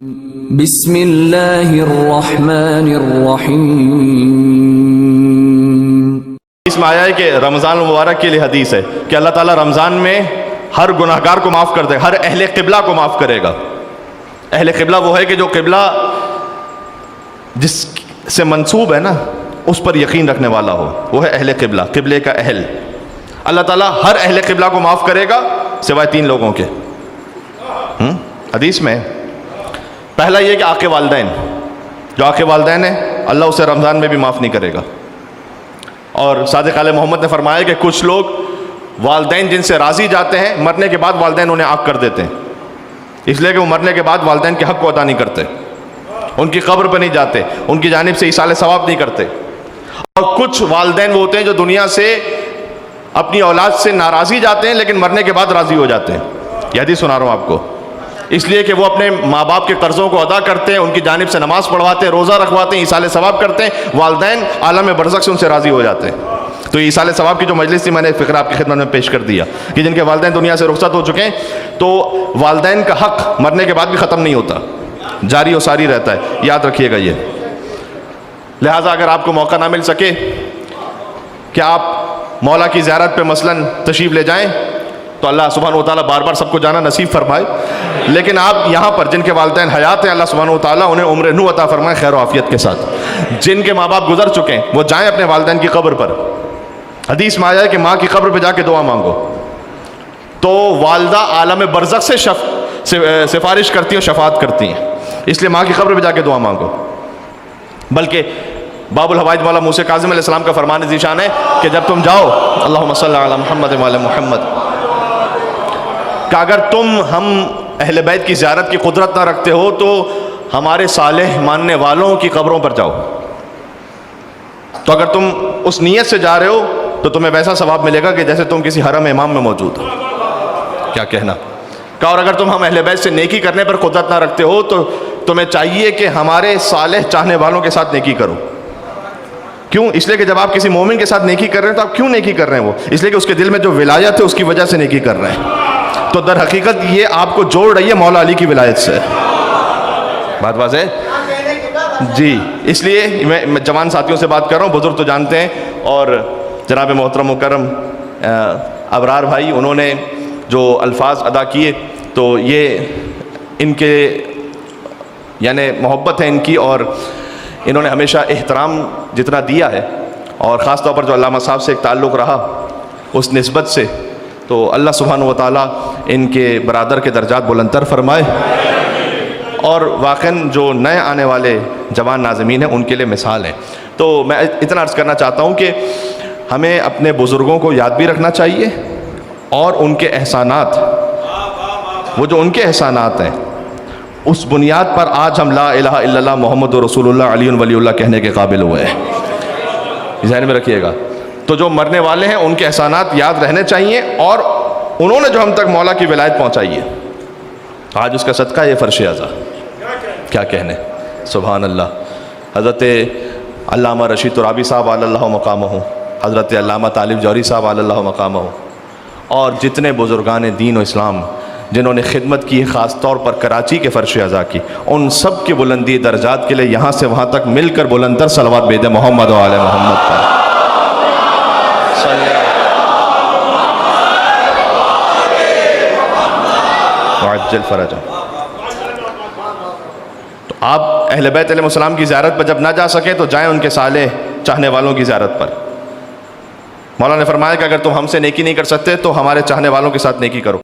بسم اللہ الرحمن الرحیم۔ اس میں آیا ہے کہ رمضان المبارک کے لیے حدیث ہے کہ اللہ تعالیٰ رمضان میں ہر گناہگار کو معاف کر دے گا، ہر اہل قبلہ کو معاف کرے گا۔ اہل قبلہ وہ ہے کہ جو قبلہ جس سے منسوب ہے نا اس پر یقین رکھنے والا ہو، وہ ہے اہل قبلہ، قبلے کا اہل۔ اللہ تعالیٰ ہر اہل قبلہ کو معاف کرے گا سوائے 3 لوگوں کے۔ حدیث میں پہلا یہ کہ آقِ والدین، جو آقِ والدین ہیں اللہ اسے رمضان میں بھی معاف نہیں کرے گا۔ اور صادق علیہ محمد نے فرمایا کہ کچھ لوگ والدین جن سے راضی جاتے ہیں، مرنے کے بعد والدین انہیں عاق کر دیتے ہیں، اس لیے کہ وہ مرنے کے بعد والدین کے حق کو ادا نہیں کرتے، ان کی قبر پہ نہیں جاتے، ان کی جانب سے ایصال ثواب نہیں کرتے۔ اور کچھ والدین وہ ہوتے ہیں جو دنیا سے اپنی اولاد سے ناراضی جاتے ہیں لیکن مرنے کے بعد راضی ہو جاتے ہیں۔ یہ حدیث سنا رہا ہوں آپ کو، اس لیے کہ وہ اپنے ماں باپ کے قرضوں کو ادا کرتے ہیں، ان کی جانب سے نماز پڑھواتے ہیں، روزہ رکھواتے ہیں، ایصال ثواب کرتے ہیں، والدین عالم برزخ سے ان سے راضی ہو جاتے ہیں۔ تو یہ ایصال ثواب کی جو مجلس تھی میں نے فقرہ آپ کی خدمت میں پیش کر دیا کہ جن کے والدین دنیا سے رخصت ہو چکے ہیں تو والدین کا حق مرنے کے بعد بھی ختم نہیں ہوتا، جاری و ساری رہتا ہے، یاد رکھیے گا یہ۔ لہٰذا اگر آپ کو موقع نہ مل سکے کہ آپ مولا کی زیارت پہ مثلاً تشریف لے جائیں تو اللہ سبحانہ و تعالیٰ بار بار سب کو جانا نصیب فرمائے، لیکن آپ یہاں پر جن کے والدین حیات ہیں اللہ سبحانہ و تعالیٰ انہیں عمر نو عطا فرمائے خیر و عافیت کے ساتھ۔ جن کے ماں باپ گزر چکے ہیں وہ جائیں اپنے والدین کی قبر پر۔ حدیث میں آیا ہے کہ ماں کی قبر پہ جا کے دعا مانگو تو والدہ عالم برزخ سے سفارش کرتی ہیں اور شفاعت کرتی ہیں، اس لیے ماں کی قبر پہ جا کے دعا مانگو۔ بلکہ باب الحوائج مولا موسیٰ کاظم علیہ السلام کا فرمان ذیشان ہے کہ جب تم جاؤ اللہم صلی علی محمد وعلی محمد، کہ اگر تم ہم اہل بیت کی زیارت کی قدرت نہ رکھتے ہو تو ہمارے صالح ماننے والوں کی قبروں پر جاؤ، تو اگر تم اس نیت سے جا رہے ہو تو تمہیں ویسا ثواب ملے گا کہ جیسے تم کسی حرم امام میں موجود ہو۔ کیا کہنا کہ اور اگر تم ہم اہل بیت سے نیکی کرنے پر قدرت نہ رکھتے ہو تو تمہیں چاہیے کہ ہمارے صالح چاہنے والوں کے ساتھ نیکی کرو۔ کیوں؟ اس لیے کہ جب آپ کسی مومن کے ساتھ نیکی کر رہے ہیں تو آپ کیوں نیکی کر رہے ہیں؟ وہ اس لیے کہ اس کے دل میں جو ولایت ہے اس کی وجہ سے نیکی کر رہے ہیں، تو در حقیقت یہ آپ کو جوڑ رہی ہے مولا علی کی ولایت سے۔ بات واضح ہے جی؟ اس لیے میں جوان ساتھیوں سے بات کر رہا ہوں، بزرگ تو جانتے ہیں، اور جناب محترم مکرم ابرار بھائی انہوں نے جو الفاظ ادا کیے تو یہ ان کے یعنی محبت ہے ان کی، اور انہوں نے ہمیشہ احترام جتنا دیا ہے، اور خاص طور پر جو علامہ صاحب سے ایک تعلق رہا اس نسبت سے، تو اللہ سبحانہ و تعالیٰ ان کے برادر کے درجات بلندتر فرمائے، اور واقعاً جو نئے آنے والے جوان ناظمین ہیں ان کے لیے مثال ہیں۔ تو میں اتنا عرض کرنا چاہتا ہوں کہ ہمیں اپنے بزرگوں کو یاد بھی رکھنا چاہیے، اور ان کے احسانات، وہ جو ان کے احسانات ہیں اس بنیاد پر آج ہم لا الہ الا اللہ محمد رسول اللہ علی ولی اللہ کہنے کے قابل ہوئے ہیں، ذہن میں رکھیے گا۔ تو جو مرنے والے ہیں ان کے احسانات یاد رہنے چاہیے، اور انہوں نے جو ہم تک مولا کی ولایت پہنچائی ہے آج اس کا صدقہ یہ فرش اعضا، کیا کہنے، سبحان اللہ۔ حضرت علامہ رشید ترابی صاحب علی اللہ مقامہ، حضرت علامہ طالب جوہری صاحب علی اللہ مقامہ، اور جتنے بزرگان دین و اسلام جنہوں نے خدمت کی، خاص طور پر کراچی کے فرش اعضا کی، ان سب کی بلندی درجات کے لیے یہاں سے وہاں تک مل کر بلندتر صلوات بھیجیں محمد و آل محمد پر۔ وعجل فرجہ۔ تو آپ اہل بیت علیہ السلام کی زیارت پر جب نہ جا سکیں تو جائیں ان کے صالح چاہنے والوں کی زیارت پر۔ مولا نے فرمایا کہ اگر تم ہم سے نیکی نہیں کر سکتے تو ہمارے چاہنے والوں کے ساتھ نیکی کرو۔